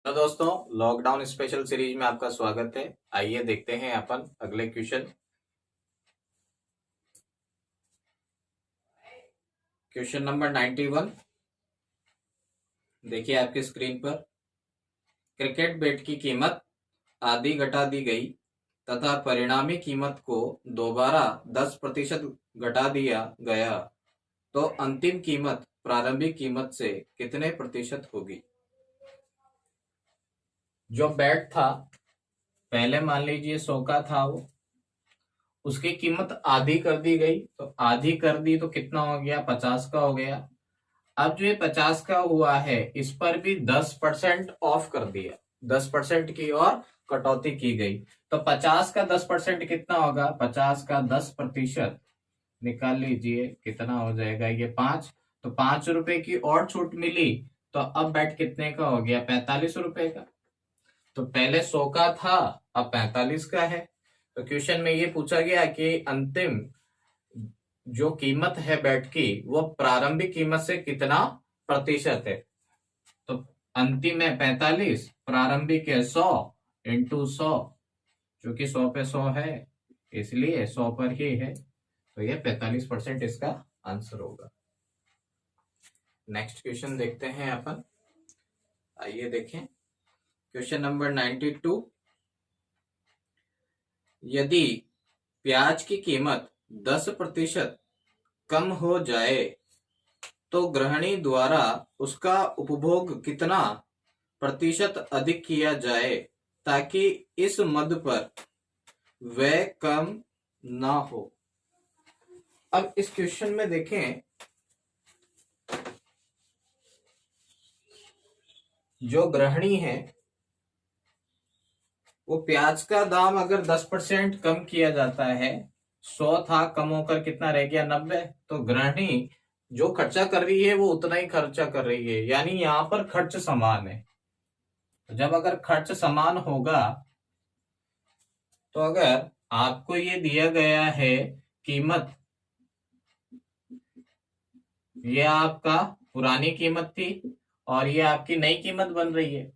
तो दोस्तों, lockdown special series में आपका स्वागत है। आइए देखते हैं अपन अगले क्वेश्चन। क्वेश्चन नंबर 91 देखिए आपकी स्क्रीन पर। क्रिकेट बैट की कीमत आधी घटा दी गई तथा परिणामी कीमत को दोबारा 10% घटा दिया गया, तो अंतिम कीमत प्रारंभिक कीमत से कितने प्रतिशत होगी। जो बैट था, पहले मान लीजिए 100 का था, वो उसकी कीमत आधी कर दी गई, तो आधी कर दी तो कितना हो गया, 50 का हो गया। अब जो ये 50 का हुआ है, इस पर भी 10% ऑफ कर दिया, 10% की और कटौती की गई। तो 50 का 10% कितना होगा, 50 का 10% निकाल लीजिए, कितना हो जाएगा ये 5। तो 5 रुपए की और छूट मिली, तो अब बैट कितने का हो गया, 45 रुपए का। तो पहले 100 का था, अब 45 का है। तो क्वेश्चन में ये पूछा गया कि अंतिम जो कीमत है बैट की, वो प्रारंभिक कीमत से कितना प्रतिशत है। तो अंतिम है 45, प्रारंभिक है 100 इंटू 100, जो कि 100 पे 100 है, इसलिए 100 पर ही है। तो ये 45% इसका आंसर होगा। नेक्स्ट क्वेश्चन देखते हैं अपन। आइए देखें क्वेश्चन नंबर 92। यदि प्याज की कीमत 10% कम हो जाए तो गृहिणी द्वारा उसका उपभोग कितना प्रतिशत अधिक किया जाए ताकि इस मद पर व्यय कम ना हो। अब इस क्वेश्चन में देखें, जो गृहिणी है वो प्याज का दाम अगर 10% कम किया जाता है, 100 था, कम होकर कितना रह गया, 90। तो गृहिणी जो खर्चा कर रही है वो उतना ही खर्चा कर रही है, यानी यहां पर खर्च समान है। जब अगर खर्च समान होगा, तो अगर आपको ये दिया गया है कीमत, ये आपका पुरानी कीमत थी और ये आपकी नई कीमत बन रही है,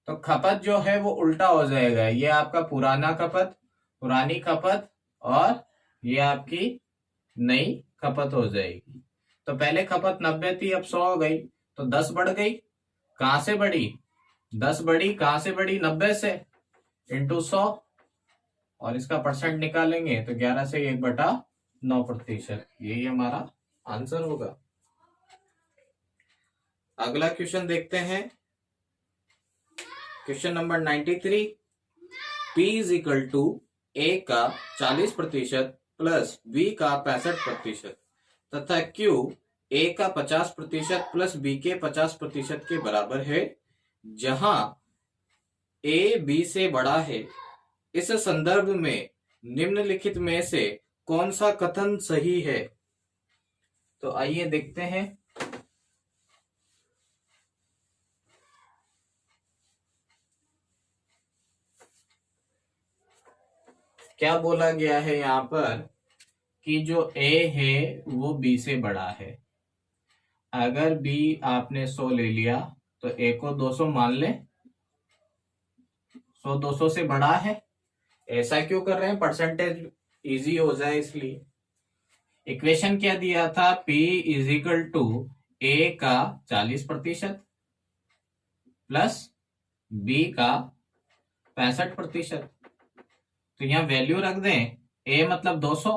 तो खपत जो है वो उल्टा हो जाएगा। ये आपका पुराना खपत, पुरानी खपत, और ये आपकी नई खपत हो जाएगी। तो पहले खपत 90 थी, अब 100 हो गई, तो 10 बढ़ गई। कहां से बढ़ी, 10 बढ़ी, कहां से बढ़ी, 90 से, इंटू 100, और इसका परसेंट निकालेंगे तो 11 से 1/9%, यही हमारा आंसर होगा। अगला क्वेश्चन देखते हैं, question number 93। P is equal to A का 40% प्लस बी का 65% तथा Q ए का 50% प्लस बी के 50% के बराबर है, जहां ए बी से बड़ा है। इस संदर्भ में निम्नलिखित में से कौन सा कथन सही है। तो आइए देखते हैं। क्या बोला गया है यहां पर कि जो ए है वो बी से बड़ा है। अगर बी आपने 100 ले लिया तो ए को 200 मान ले, 100 200 से बड़ा है। ऐसा क्यों कर रहे हैं, परसेंटेज इजी हो जाए इसलिए। इक्वेशन क्या दिया था, P is equal to A का 40% प्लस बी का 65%। तो यहां वैल्यू रख दें, ए मतलब 200,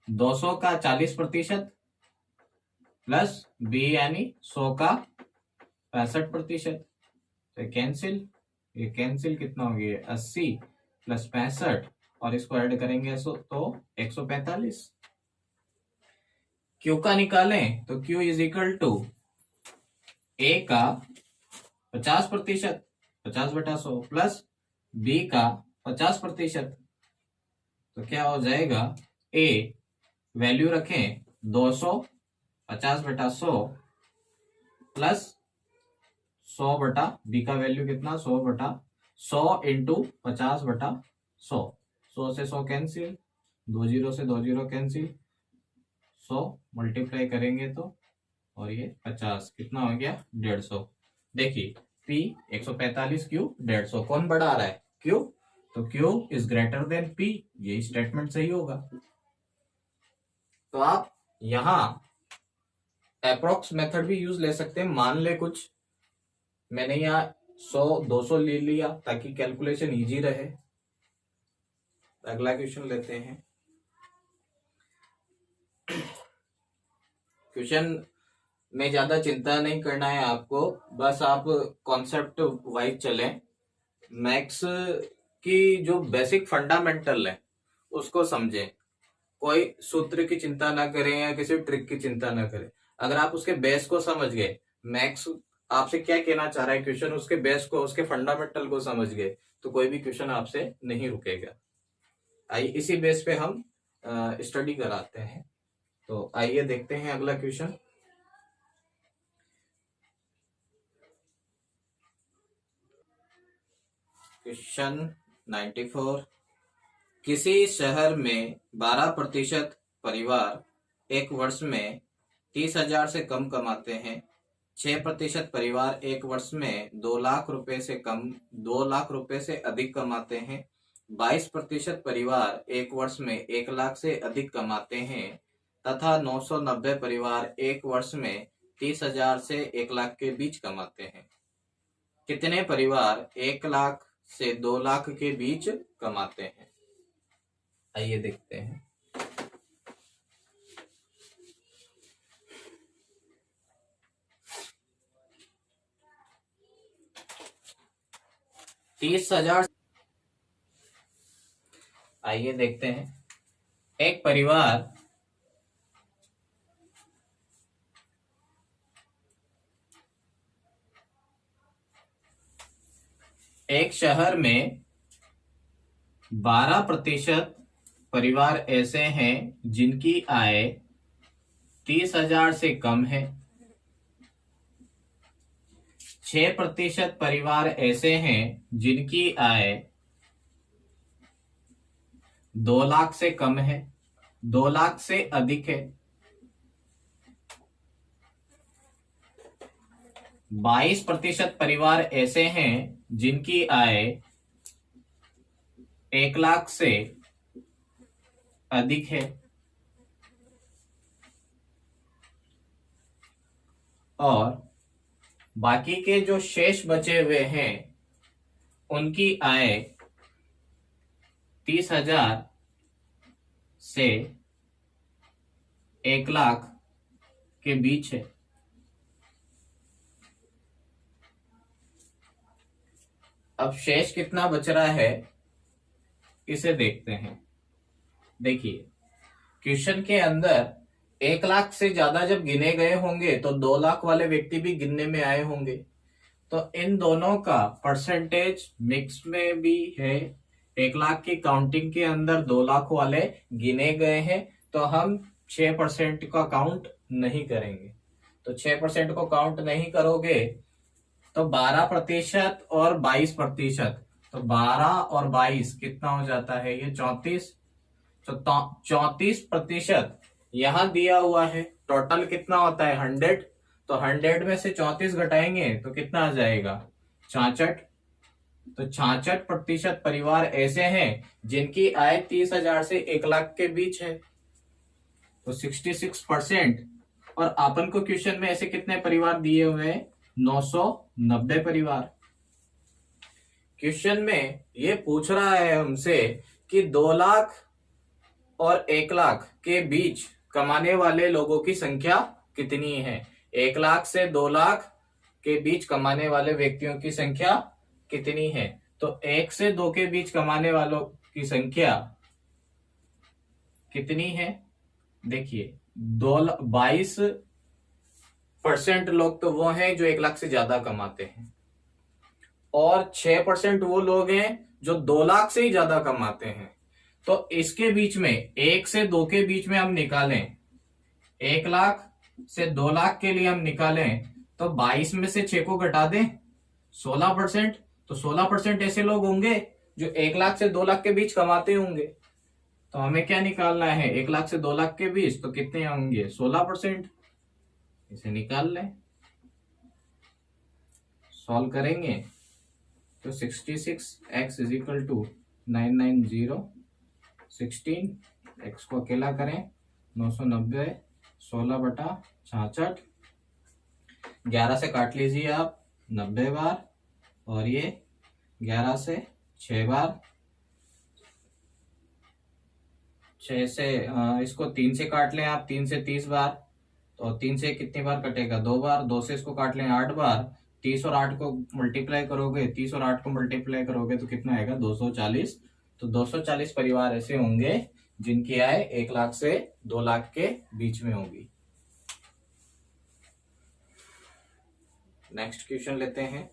200 का 40% प्लस बी यानी 100 का 65%। तो कैंसिल, ये कैंसिल कितना हो गया, 80 प्लस 65, और इसको ऐड करेंगे तो 145। क्यू का निकालें तो Q is equal to A का 50%, 50/100 प्लस बी का 50%। तो क्या हो जाएगा, ए वैल्यू रखें 200, 50/100 प्लस 100 बी का वैल्यू कितना, 100/100 इंटू 50/100। 100 से 100 कैंसिल, 2 0 से 2 0 कैंसिल, 100 मल्टीप्लाई करेंगे तो, और ये 50 कितना हो गया, 150। देखिए P 145 Q 150, कौन बड़ा आ रहा है? Q, तो Q is greater than P, ये स्टेटमेंट सही होगा। तो आप यहां अप्रोक्स मेथड भी यूज ले सकते हैं। मान ले कुछ मैंने यहाँ 100-200 ले लिया ताकि कैलकुलेशन इजी रहे। अगला क्वेश्चन लेते हैं। क्वेश्चन में ज्यादा चिंता नहीं करना है आपको, बस आप कॉन्सेप्ट वाइज चलें। मैथ्स की जो बेसिक फंडामेंटल है उसको समझें, कोई सूत्र की चिंता ना करें या किसी ट्रिक की चिंता ना करें। अगर आप उसके बेस को समझ गए, मैथ्स आपसे क्या कहना चाह रहा है क्वेश्चन, उसके बेस को, उसके फंडामेंटल को समझ गए, तो कोई भी क्वेश्चन आपसे नहीं रुकेगा। आइए इसी बेस पे हम स्टडी कराते हैं। तो आइए देखते हैं अगला क्वेश्चन। क्वेश्चन 94, किसी शहर में 12% परिवार एक वर्ष में 30,000 से कम कमाते हैं। 6% परिवार एक वर्ष में 2 लाख रुपए से कम 2 लाख रुपए से अधिक कमाते हैं। 22% परिवार एक वर्ष में 1 लाख से अधिक कमाते हैं तथा 990 परिवार एक वर्ष में 30,000 से 1 लाख के बीच कमाते हैं। कितने परिवार 1 लाख से 2 लाख के बीच कमाते हैं? आइए देखते हैं। आइए देखते हैं। एक परिवार एक शहर में 12% परिवार ऐसे हैं जिनकी आय 30,000 से कम है। 6% परिवार ऐसे हैं जिनकी आय 2 लाख से कम है, 2 लाख से अधिक है। 22% परिवार ऐसे हैं जिनकी आय 1 लाख से अधिक है। और बाकी के जो शेष बचे हुए हैं उनकी आय 30,000 से 1 लाख के बीच है। अब शेष कितना बच रहा है इसे देखते हैं। देखिए क्वेश्चन के अंदर 1 लाख से ज्यादा जब गिने गए होंगे तो 2 लाख वाले व्यक्ति भी गिनने में आए होंगे। तो इन दोनों का परसेंटेज मिक्स में भी है। 1 लाख की काउंटिंग के अंदर 2 लाख वाले गिने गए हैं, तो हम 6% का काउंट नहीं करेंगे। तो 6% को काउंट नहीं करोगे तो 12% और 22%, तो 12 और 22 कितना हो जाता है? ये 34। तो 34% यहां दिया हुआ है। टोटल कितना होता है? 100। तो 100 में से 34 घटाएंगे तो कितना आ जाएगा? 66। तो 66% परिवार ऐसे हैं जिनकी आय 30,000 से 1 लाख के बीच है। तो 66%। और अपन को क्वेश्चन में ऐसे कितने परिवार दिए हुए हैं? 990 परिवार। क्वेश्चन में ये पूछ रहा है हमसे कि 2 लाख और 1 लाख के बीच कमाने वाले लोगों की संख्या कितनी है। 1 लाख से 2 लाख के बीच कमाने वाले व्यक्तियों की संख्या कितनी है? तो 1 से 2 के बीच कमाने वालों की संख्या कितनी है? देखिए 22% लोग तो वो हैं जो 1 लाख से ज्यादा कमाते हैं, और 6% वो लोग हैं जो 2 लाख से ही ज्यादा कमाते हैं। तो इसके बीच में 1 से 2 के बीच में हम निकालें, 1 लाख से 2 लाख के लिए हम निकालें तो 22 में से 6 को घटा दें, 16%। तो 16% ऐसे लोग होंगे जो 1 लाख से 2 लाख के बीच कमाते होंगे। तो हमें क्या निकालना है? 1 लाख से 2 लाख के बीच, तो कितने होंगे? 16%। इसे निकाल लें। सॉल्व करेंगे तो 66 x is equal to 990 16 x को अकेला करें 990 16/66 11 से काट लीजिए आप 90 बार और ये 11 से 6 बार 6 से इसको 3 से काट लें आप 3 से 30 बार तो 3 से कितनी बार कटेगा 2 बार 2 से इसको काट लें 8 बार 30 और 8 को मल्टीप्लाई करोगे 30 और 8 को मल्टीप्लाई करोगे तो कितना आएगा 240 तो 240 परिवार ऐसे होंगे जिनकी आय 1 लाख से 2 लाख के बीच में होगी। नेक्स्ट क्वेश्चन लेते हैं।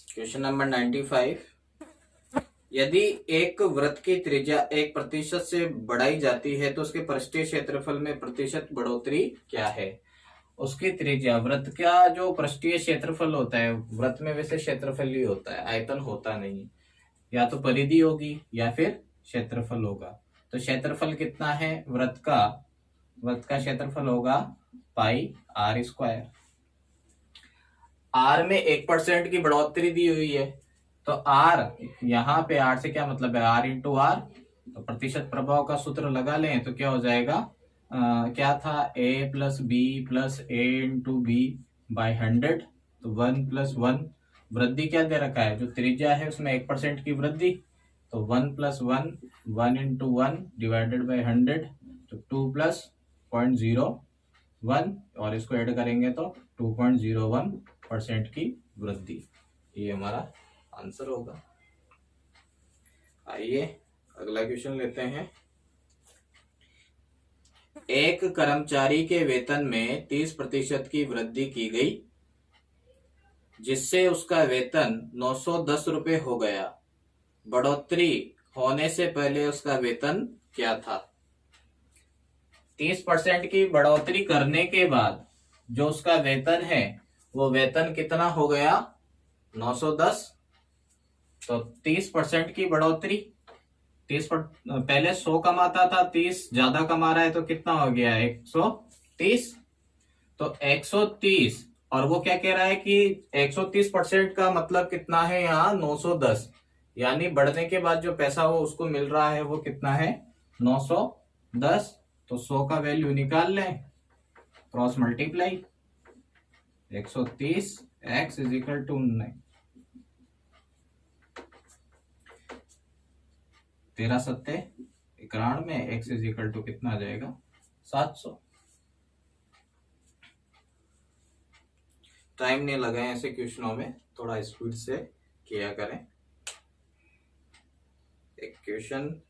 Question number 95। यदि एक वृत्त की त्रिज्या 1% से बढ़ाई जाती है तो उसके पृष्ठीय क्षेत्रफल में प्रतिशत बढ़ोतरी क्या है। उसकी त्रिज्या वृत्त का जो पृष्ठीय क्षेत्रफल होता है, वृत्त में वैसे क्षेत्रफल ही होता है, आयतन होता नहीं, या तो परिधि होगी या फिर क्षेत्रफल होगा। तो क्षेत्रफल कितना है वृत्त का क्षेत्रफल होगा पाई r स्क्वायर। r में 1% की बढ़ोतरी दी हुई है तो r यहाँ पे r से क्या मतलब है r इंटू r, तो प्रतिशत प्रभाव का सूत्र लगा लें तो क्या हो जाएगा क्या था a plus B plus A into B by 100 तो 1 प्लस 1 वृद्धि क्या दे रखा है जो त्रिज्या है उसमें 1% की वृद्धि तो 1 प्लस 1 1 इंटू 1 डिवाइडेड बाई 100 तो 2 प्लस 0.01 और इसको ऐड करेंगे तो 2.01% की वृद्धि। ये हमारा आंसर होगा। आइए अगला क्वेश्चन लेते हैं। एक कर्मचारी के वेतन में 30% की वृद्धि की गई जिससे उसका वेतन 910 रुपए हो गया। बढ़ोतरी होने से पहले उसका वेतन क्या था। 30% की बढ़ोतरी करने के बाद जो उसका वेतन है वो वेतन कितना हो गया 910। तो 30% की बढ़ोतरी 30 पहले 100 कमाता था 30 ज्यादा कमा रहा है तो कितना हो गया 130। तो 130 और वो क्या कह रहा है कि 130% का मतलब कितना है यहाँ 910, यानी बढ़ने के बाद जो पैसा वो उसको मिल रहा है वो कितना है 910। तो 100 का वैल्यू निकाल लें cross multiply 130 x is equal to 13 सत्ते 91 x इज इक्वल टू कितना आ जाएगा 700। टाइम नहीं लगाए ऐसे क्वेश्चनों में, थोड़ा स्पीड से किया करें। एक क्वेश्चन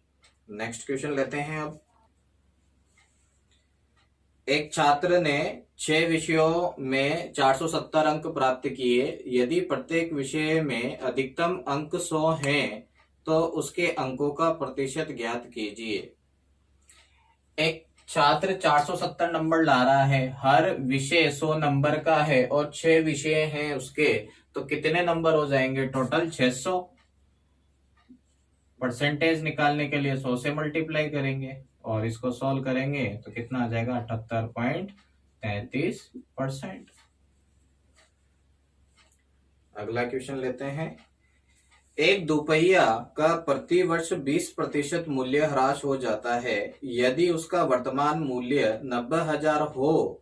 नेक्स्ट क्वेश्चन लेते हैं। अब एक छात्र ने 6 विषयों में 470 अंक प्राप्त किए। यदि प्रत्येक विषय में अधिकतम अंक 100 हैं तो उसके अंकों का प्रतिशत ज्ञात कीजिए। एक छात्र 470 नंबर ला रहा है, हर विषय 100 नंबर का है और 6 विषय हैं उसके, तो कितने नंबर हो जाएंगे टोटल 600। परसेंटेज निकालने के लिए 100 से मल्टीप्लाई करेंगे और इसको सॉल्व करेंगे तो कितना आ जाएगा 78.33%। अगला क्वेश्चन लेते हैं। एक दोपहिया का प्रति वर्ष 20% मूल्य ह्रास हो जाता है। यदि उसका वर्तमान मूल्य 90,000 हो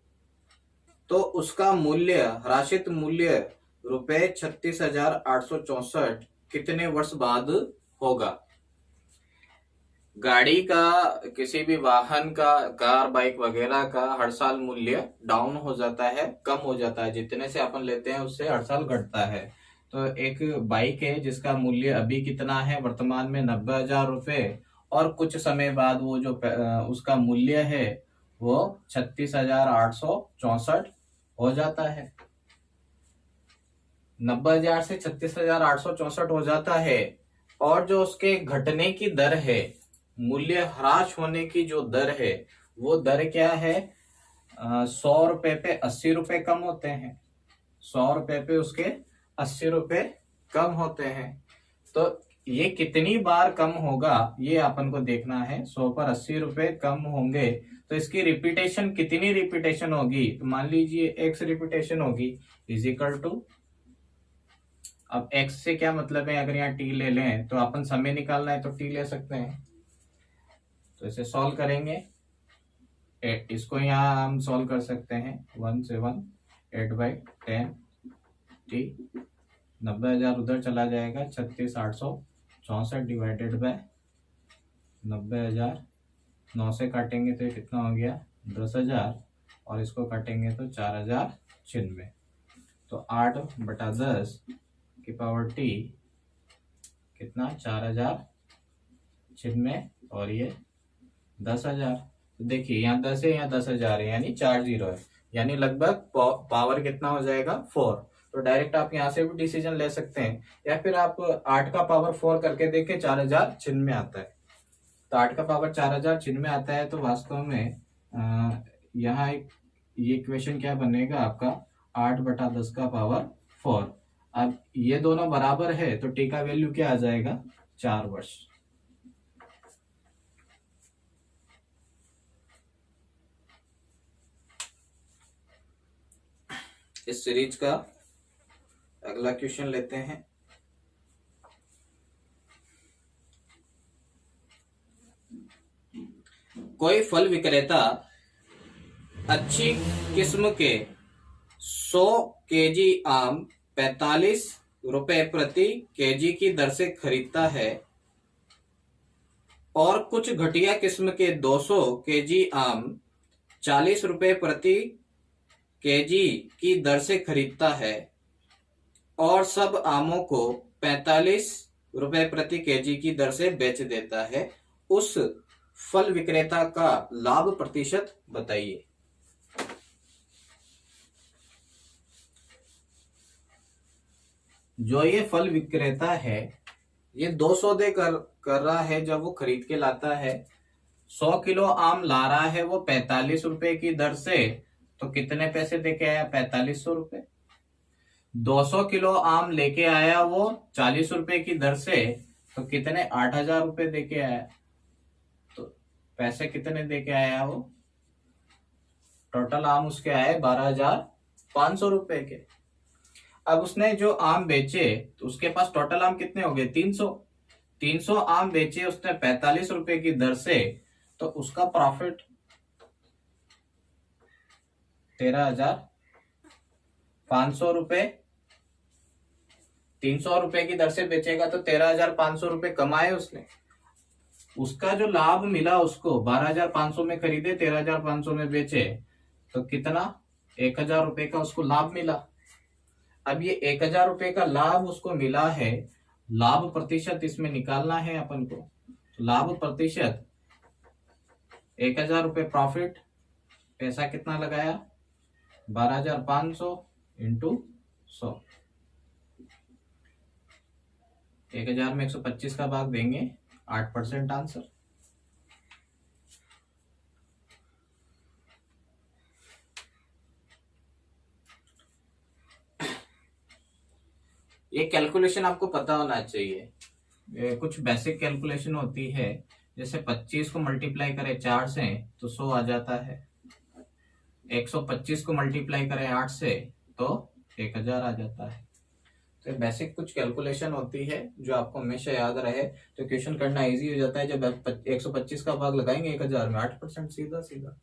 तो उसका मूल्य ह्रासित मूल्य ₹36,864 कितने वर्ष बाद होगा। गाड़ी का किसी भी वाहन का कार बाइक वगैरह का हर साल मूल्य डाउन हो जाता है, कम हो जाता है, जितने से अपन लेते हैं उससे हर साल घटता है। तो एक बाइक है जिसका मूल्य अभी कितना है वर्तमान में 90,000 रुपए और कुछ समय बाद वो जो उसका मूल्य है वो 36,864 हो जाता है। 90,000 से 36,864 हो जाता है और जो उसके घटने की दर है, मूल्य ह्रास होने की जो दर है वो दर क्या है 100 रुपए पे 80 रुपए कम होते हैं, 100 रुपए पे उसके 80 रुपए कम होते हैं। तो ये कितनी बार कम होगा ये अपन को देखना है। 100 पर 80 रुपए कम होंगे तो इसकी रिपीटेशन कितनी रिपीटेशन होगी, तो मान लीजिए x रिपीटेशन होगी इज इक्वल टू, अब x से क्या मतलब है, अगर यहाँ t ले लें तो अपन समय निकालना है तो t ले सकते हैं। तो इसे सॉल्व करेंगे, इसको यहाँ हम सॉल्व कर सकते हैं 1 से 1 8/10 t, 90,000 उधर चला जाएगा, 36,864 डिवाइडेड बाय 90,000, 9 से काटेंगे तो ये कितना हो गया 10,000, और इसको काटेंगे तो 4,096। तो 8/10 की पावर t कितना 4,096 और ये 10,000। तो देखिए यहाँ 10 है, यहाँ 10,000 है, यानी 4 जीरो है, यानी लगभग पावर कितना हो जाएगा 4। तो डायरेक्ट आप यहाँ से भी डिसीजन ले सकते हैं, या फिर आप 8 का पावर 4 करके देखें 4,096 आता है। तो 8 का पावर 4,096 आता है, तो वास्तव में यहाँ एक ये इक्वेशन क्या बनेगा आपका 8/10 का पावर 4। अब ये दोनों बराबर है तो टी का वैल्यू क्या आ जाएगा 4 वर्ष। इस सीरीज का अगला क्वेश्चन लेते हैं। कोई फल विक्रेता अच्छी किस्म के 100 केजी आम 45 रुपए प्रति केजी की दर से खरीदता है और कुछ घटिया किस्म के 200 केजी आम 40 रुपए प्रति केजी की दर से खरीदता है और सब आमों को 45 रुपए प्रति केजी की दर से बेच देता है, उस फल विक्रेता का लाभ प्रतिशत बताइए। जो ये फल विक्रेता है ये 2 सौदे कर रहा है, जब वो खरीद के लाता है 100 किलो आम ला रहा है वो 45 रुपए की दर से, तो कितने पैसे देके आया 4500 रुपए। 200 किलो आम लेके आया वो 40 रुपए की दर से, तो कितने 8,000 रुपए देके आया। तो पैसे कितने देके आया वो, टोटल आम उसके आए 12,500 रुपए के। अब उसने जो आम बेचे तो उसके पास टोटल आम कितने हो गए 300 आम बेचे उसने 45 रुपए की दर से, तो उसका प्रॉफिट 13,500 रुपए। 300 रुपए की दर से बेचेगा तो 13,500 रुपए कमाए उसने। उसका जो लाभ मिला उसको 12,500 में खरीदे 13,500 में बेचे, तो कितना 1,000 रुपए का उसको लाभ मिला। अब ये 1,000 रुपए का लाभ उसको मिला है, लाभ प्रतिशत इसमें निकालना है अपन को। लाभ प्रतिशत 1,000 रुपए प्रॉफिट, पैसा कितना लगाया 12,500 इंटू 100, 1,000 में 125 का भाग देंगे 8% आंसर। ये कैलकुलेशन आपको पता होना चाहिए। कुछ बेसिक कैलकुलेशन होती है, जैसे 25 को मल्टीप्लाई करें 4 से तो 100 आ जाता है, 125 को मल्टीप्लाई करें 8 से तो 1,000 आ जाता है। तो बेसिक कुछ कैलकुलेशन होती है जो आपको हमेशा याद रहे, तो क्वेश्चन करना इजी हो जाता है। जब 125 का भाग लगाएंगे 1,000 में 8% सीधा सीधा,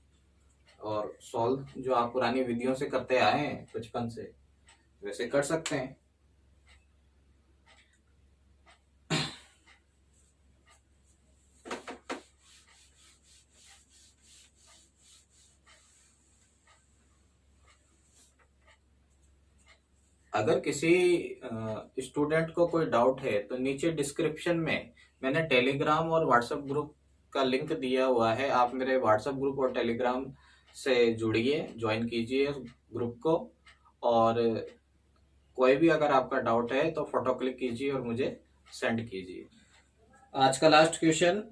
और सॉल्व जो आप पुरानी विधियों से करते आए हैं बचपन से वैसे कर सकते हैं। अगर किसी स्टूडेंट को कोई डाउट है तो नीचे डिस्क्रिप्शन में मैंने टेलीग्राम और व्हाट्सएप ग्रुप का लिंक दिया हुआ है, आप मेरे व्हाट्सएप ग्रुप और टेलीग्राम से जुड़िए, ज्वाइन कीजिए ग्रुप को, और कोई भी अगर आपका डाउट है तो फोटो क्लिक कीजिए और मुझे सेंड कीजिए। आज का लास्ट क्वेश्चन,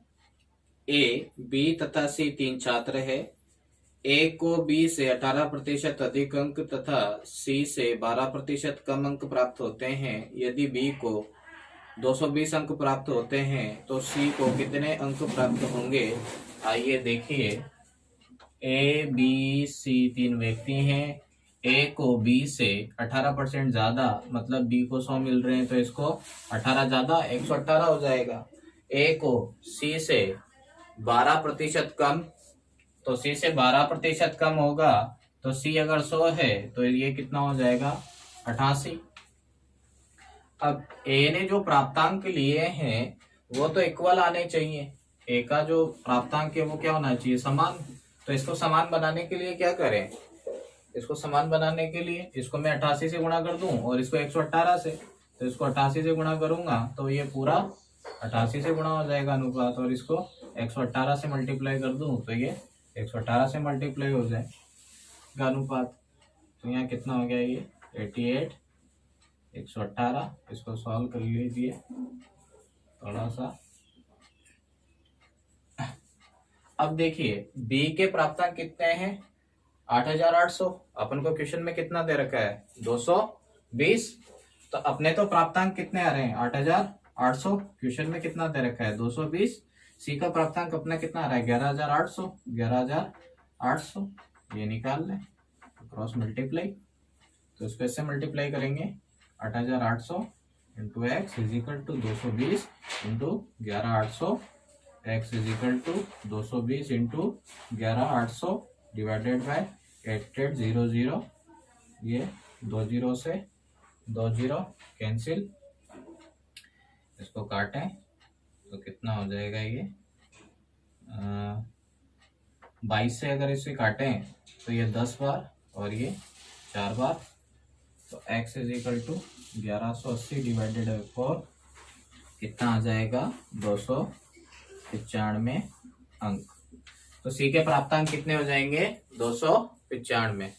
ए, बी तथा सी 3 छात्र है। ए को बी से 18% अधिक अंक तथा सी से 12% कम अंक प्राप्त होते हैं। यदि बी को 220 अंक प्राप्त होते हैं तो सी को कितने अंक प्राप्त होंगे? आइए देखिए, ए बी सी 3 व्यक्ति हैं। ए को बी से 18% ज्यादा, मतलब बी को 100 मिल रहे हैं तो इसको 18 ज्यादा 118 हो जाएगा। ए को सी से 12% कम, तो सी से 12% कम होगा तो सी अगर 100 है तो ये कितना हो जाएगा? 88। अब ए ने जो प्राप्तांक लिए हैं वो तो इक्वल आने चाहिए। ए का जो प्राप्तांक है वो क्या होना चाहिए? समान। तो इसको समान बनाने के लिए क्या करें? इसको समान बनाने के लिए इसको मैं 88 से गुणा कर दूं और इसको 118 से, तो इसको 88 से गुणा करूंगा तो ये पूरा 88 से गुणा हो जाएगा अनुपात, और इसको 118 से मल्टीप्लाई कर दूं तो ये 118 से मल्टीप्लाई हो जाएगा अनुपात। तो यहाँ कितना हो गया? ये 88 118। इसको सॉल्व कर लीजिए थोड़ा सा। अब देखिए बी के प्राप्तांक कितने हैं? 8800। अपन को क्वेश्चन में कितना दे रखा है? 220। तो अपने तो प्राप्तांक कितने आ रहे हैं? 8800। क्वेश्चन में कितना दे रखा है? 220। सी का प्राप्तांक अपना कितना आ रहा है? 11800। 11800 ये निकाल लें, क्रॉस मल्टीप्लाई। तो इसको इससे मल्टीप्लाई करेंगे, 8800 into X is equal to 220 into 11800। X is equal to 220 into 11800 divided by 8800। ये 20 से 20 कैंसिल, इसको काटें तो कितना हो जाएगा? ये 22 से अगर इसे काटें तो ये 10 बार और ये 4 बार। तो x is equal to 1180 divided by 4 कितना आ जाएगा? 295 अंक। तो सी के प्राप्तांक कितने हो जाएंगे? 295।